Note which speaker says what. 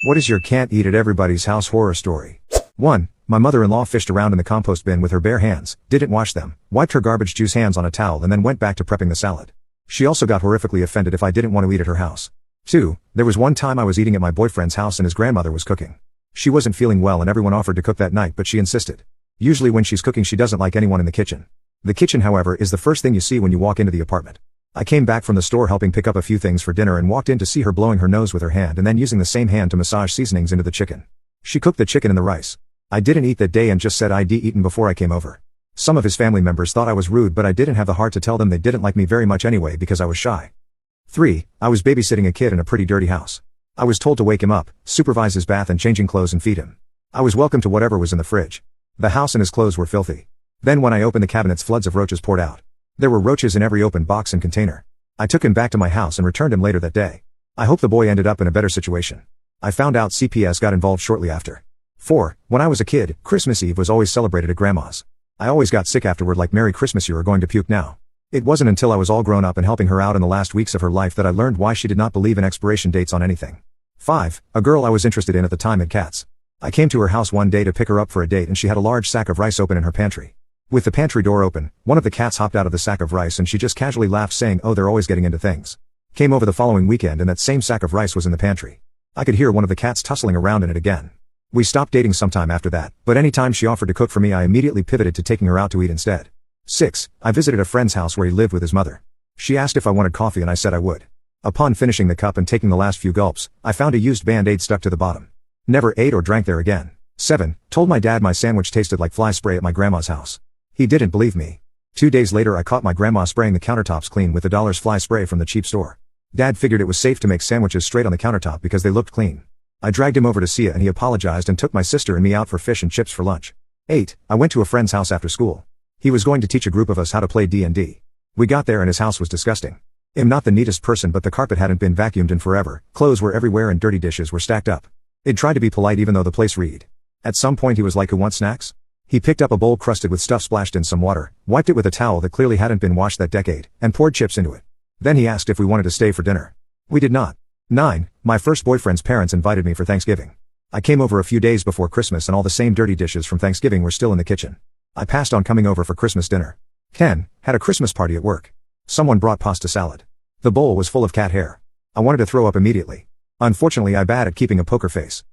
Speaker 1: What is your can't eat at everybody's house horror story? 1. My mother-in-law fished around in the compost bin with her bare hands, didn't wash them, wiped her garbage juice hands on a towel and then went back to prepping the salad. She also got horrifically offended if I didn't want to eat at her house. 2. There was one time I was eating at my boyfriend's house and his grandmother was cooking. She wasn't feeling well and everyone offered to cook that night but she insisted. Usually when she's cooking she doesn't like anyone in the kitchen. The kitchen, however, is the first thing you see when you walk into the apartment. I came back from the store helping pick up a few things for dinner and walked in to see her blowing her nose with her hand and then using the same hand to massage seasonings into the chicken. She cooked the chicken and the rice. I didn't eat that day and just said I'd eaten before I came over. Some of his family members thought I was rude but I didn't have the heart to tell them they didn't like me very much anyway because I was shy. 3. I was babysitting a kid in a pretty dirty house. I was told to wake him up, supervise his bath and changing clothes and feed him. I was welcome to whatever was in the fridge. The house and his clothes were filthy. Then when I opened the cabinets, floods of roaches poured out. There were roaches in every open box and container. I took him back to my house and returned him later that day. I hope the boy ended up in a better situation. I found out CPS got involved shortly after. 4. When I was a kid, Christmas Eve was always celebrated at Grandma's. I always got sick afterward like Merry Christmas you are going to puke now. It wasn't until I was all grown up and helping her out in the last weeks of her life that I learned why she did not believe in expiration dates on anything. 5. A girl I was interested in at the time had cats. I came to her house one day to pick her up for a date and she had a large sack of rice open in her pantry. With the pantry door open, one of the cats hopped out of the sack of rice and she just casually laughed saying, "Oh, they're always getting into things." Came over the following weekend and that same sack of rice was in the pantry. I could hear one of the cats tussling around in it again. We stopped dating sometime after that, but anytime she offered to cook for me I immediately pivoted to taking her out to eat instead. 6. I visited a friend's house where he lived with his mother. She asked if I wanted coffee and I said I would. Upon finishing the cup and taking the last few gulps, I found a used Band-Aid stuck to the bottom. Never ate or drank there again. 7. Told my dad my sandwich tasted like fly spray at my grandma's house. He didn't believe me. 2 days later I caught my grandma spraying the countertops clean with the $1 fly spray from the cheap store. Dad figured it was safe to make sandwiches straight on the countertop because they looked clean. I dragged him over to see it and he apologized and took my sister and me out for fish and chips for lunch. 8. I went to a friend's house after school. He was going to teach a group of us how to play D&D. We got there and his house was disgusting. I'm not the neatest person but the carpet hadn't been vacuumed in forever, clothes were everywhere and dirty dishes were stacked up. I'd tried to be polite even though the place reeked. At some point he was like, "Who wants snacks?" He picked up a bowl crusted with stuff splashed in some water, wiped it with a towel that clearly hadn't been washed that decade, and poured chips into it. Then he asked if we wanted to stay for dinner. We did not. 9. My first boyfriend's parents invited me for Thanksgiving. I came over a few days before Christmas and all the same dirty dishes from Thanksgiving were still in the kitchen. I passed on coming over for Christmas dinner. 10. Had a Christmas party at work. Someone brought pasta salad. The bowl was full of cat hair. I wanted to throw up immediately. Unfortunately I'm bad at keeping a poker face.